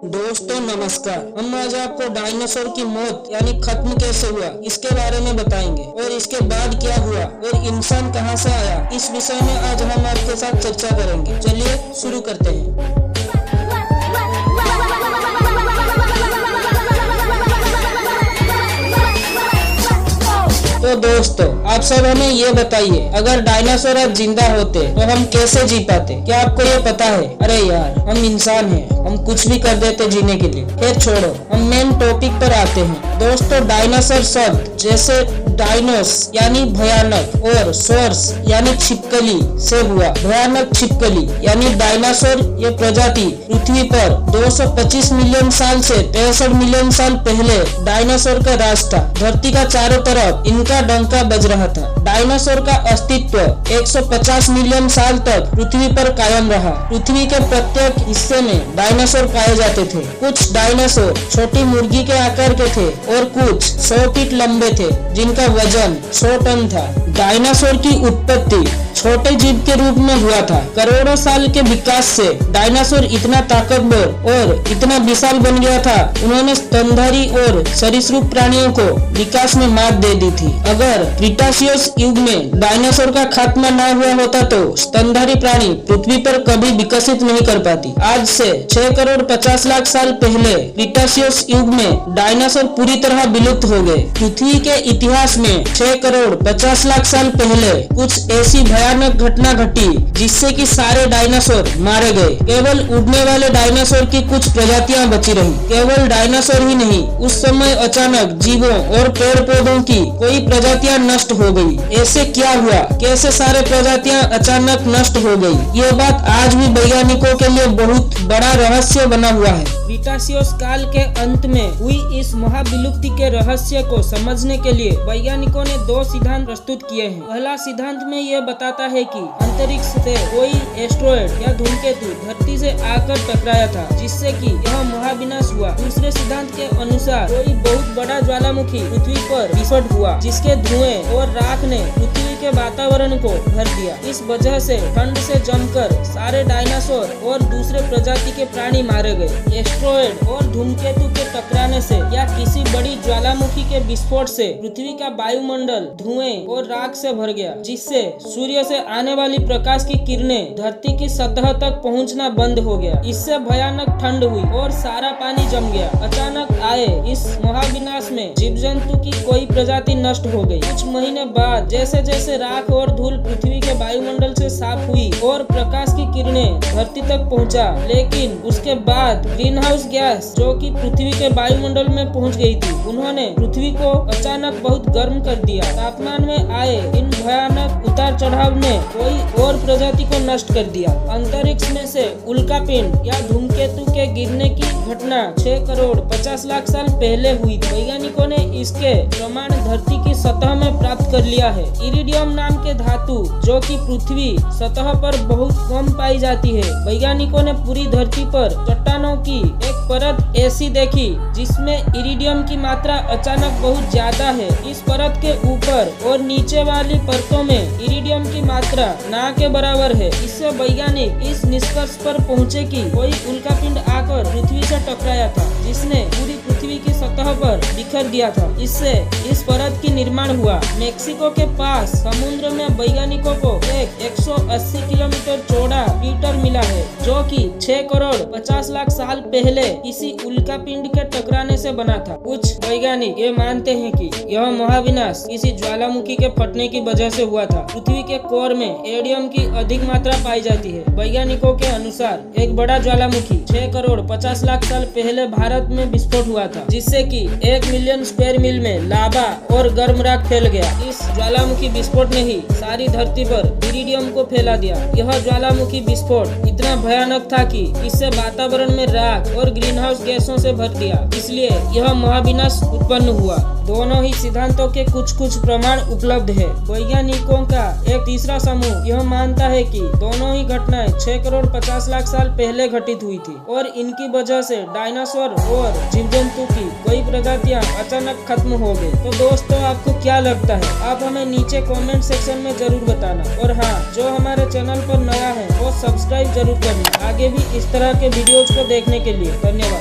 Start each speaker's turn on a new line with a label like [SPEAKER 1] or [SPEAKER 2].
[SPEAKER 1] दोस्तों नमस्कार। हम आज आपको डायनासोर की मौत यानी खत्म कैसे हुआ इसके बारे में बताएंगे और इसके बाद क्या हुआ और इंसान कहां से आया, इस विषय में आज हम आपके साथ चर्चा करेंगे। चलिए शुरू करते हैं। तो दोस्तों आप सब हमें ये बताइए, अगर डायनासोर आज जिंदा होते तो हम कैसे जी पाते? क्या आपको ये पता है? अरे यार, हम इंसान हैं, हम कुछ भी कर देते जीने के लिए। खैर छोड़ो, हम मेन टॉपिक पर आते हैं। दोस्तों, डायनासोर शब्द जैसे डायनोस यानी भयानक और सोर्स यानी छिपकली से हुआ। भयानक छिपकली यानी डायनासोर ये प्रजाति पृथ्वी पर 225 मिलियन साल से 63 मिलियन साल पहले डायनासोर का राज था। धरती का चारों तरफ इनका डंका बज रहा था। डायनासोर का अस्तित्व 150 मिलियन साल तक पृथ्वी पर कायम रहा। पृथ्वी के प्रत्येक हिस्से में डायनासोर पाए जाते थे। कुछ डायनासोर छोटी मुर्गी के आकार के थे और कुछ 100 फीट लंबे थे जिनका वजन 100 टन था। डायनासोर की उत्पत्ति छोटे जीव के रूप में हुआ था। करोड़ों साल के विकास से डायनासोर इतना ताकतवर और इतना विशाल बन गया था, उन्होंने स्तनधारी और सरीसृप प्राणियों को विकास में मात दे दी थी। अगर क्रीटाशियस युग में डायनासोर का खात्मा न हुआ होता तो स्तनधारी प्राणी पृथ्वी पर कभी विकसित नहीं कर पाती। आज से 6 करोड़ 50 लाख साल पहले क्रीटाशियस युग में डायनासोर पूरी तरह विलुप्त हो गए। पृथ्वी के इतिहास में 6 करोड़ 50 लाख साल पहले कुछ ऐसी भयानक घटना घटी जिससे कि सारे डायनासोर मारे गए। केवल उड़ने वाले डायनासोर की कुछ प्रजातियां बची रही। केवल डायनासोर ही नहीं, उस समय अचानक जीवों और पेड़ पौधों की कोई प्रजातियां नष्ट हो गई। ऐसे क्या हुआ? कैसे सारे प्रजातियां अचानक नष्ट हो गई? ये बात आज भी वैज्ञानिकों के लिए बहुत बड़ा रहस्य बना हुआ है। क्रीटाशियस काल के अंत में हुई इस महाविलुप्ति के रहस्य को समझने के लिए वैज्ञानिकों ने 2 सिद्धांत प्रस्तुत किए हैं। पहला सिद्धांत में यह बताता है कि अंतरिक्ष से कोई एस्ट्रॉयड या धूमकेतु धरती से आकर टकराया था जिससे कि यह महाविनाश हुआ। दूसरे सिद्धांत के अनुसार कोई बहुत बड़ा ज्वालामुखी पृथ्वी पर विस्फोट हुआ जिसके धुएं और राख ने पृथ्वी के वातावरण को भर दिया। इस वजह से ठंड से जमकर सारे डायनासोर और दूसरे प्रजाति के प्राणी मारे गए। एस्ट्रॉयड और धूमकेतु के टकराने से या किसी बड़ी ज्वालामुखी के विस्फोट से पृथ्वी का वायुमंडल धुएं और राख से भर गया, जिससे सूर्य से आने वाली प्रकाश की किरणें धरती की सतह तक पहुंचना बंद हो गया। इससे भयानक ठंड हुई और सारा पानी जम गया। अचानक आए इस महाविनाश में जीव जंतु की कोई प्रजाति नष्ट हो गई। कुछ महीने बाद जैसे जैसे राख और धूल पृथ्वी के वायुमंडल से साफ हुई और प्रकाश की किरणें धरती तक पहुंचा, लेकिन उसके बाद ग्रीन हाउस गैस जो कि पृथ्वी के वायुमंडल में पहुंच गई थी, उन्होंने पृथ्वी को अचानक बहुत गर्म कर दिया। तापमान में आए इन भयानक उतार चढ़ाव ने कोई और प्रजाति को नष्ट कर दिया। अंतरिक्ष में से उल्कापिंड या धूमकेतु के गिरने की घटना 6 करोड़ 50 लाख साल पहले हुई। वैज्ञानिकों ने इसके प्रमाण धरती की सतह में प्राप्त कर लिया है। इरिडियम नाम के धातु जो कि पृथ्वी सतह पर बहुत कम पाई जाती है। वैज्ञानिकों ने पूरी धरती पर चट्टानों की एक परत ऐसी देखी जिसमें इरिडियम की मात्रा अचानक बहुत ज्यादा है। इस परत के ऊपर और नीचे वाली परतों में इरिडियम की मात्रा ना के बराबर है। इससे वैज्ञानिक इस निष्कर्ष पर पहुंचे कि कोई उल्कापिंड आकर पृथ्वी से टकराया था जिसने पूरी पृथ्वी की सतह पर बिखर दिया था। इससे इस परत की निर्माण हुआ। मेक्सिको के पास समुद्र में वैज्ञानिकों को एक 180 किलोमीटर चौड़ा क्रेटर मिला है जो कि 6 करोड़ 50 लाख साल पहले किसी उल्कापिंड के टकराने से बना था। कुछ वैज्ञानिक ये मानते हैं कि यह महाविनाश किसी ज्वालामुखी के फटने की वजह से हुआ था। पृथ्वी के कोर में एडियम की अधिक मात्रा पाई जाती है। वैज्ञानिकों के अनुसार एक बड़ा ज्वालामुखी 6 करोड़ 50 लाख साल पहले भारत में विस्फोट हुआ था जिससे कि 1 मिलियन स्क्वायर मील में लावा और गर्म राख फैल गया। इस ज्वालामुखी विस्फोट ने ही सारी धरती पर इरिडियम को फैला दिया। यह ज्वालामुखी विस्फोट इतना भयानक था कि इससे वातावरण में राख और ग्रीन हाउस गैसों से भर दिया, इसलिए यह महाविनाश उत्पन्न हुआ। दोनों ही सिद्धांतों के कुछ कुछ प्रमाण उपलब्ध है। वैज्ञानिकों का एक तीसरा समूह यह मानता है कि दोनों ही घटनाएं 6 करोड़ 50 लाख साल पहले घटित हुई थी और इनकी वजह से डायनासोर और जीव जंतु की कई प्रजातियां अचानक खत्म हो गई। तो दोस्तों, आपको क्या लगता है? आप हमें नीचे कमेंट सेक्शन में जरूर बताना। और हाँ, जो हमारे चैनल पर नया है वो सब्सक्राइब जरूर करना। आगे भी इस तरह के वीडियोज को देखने के लिए धन्यवाद।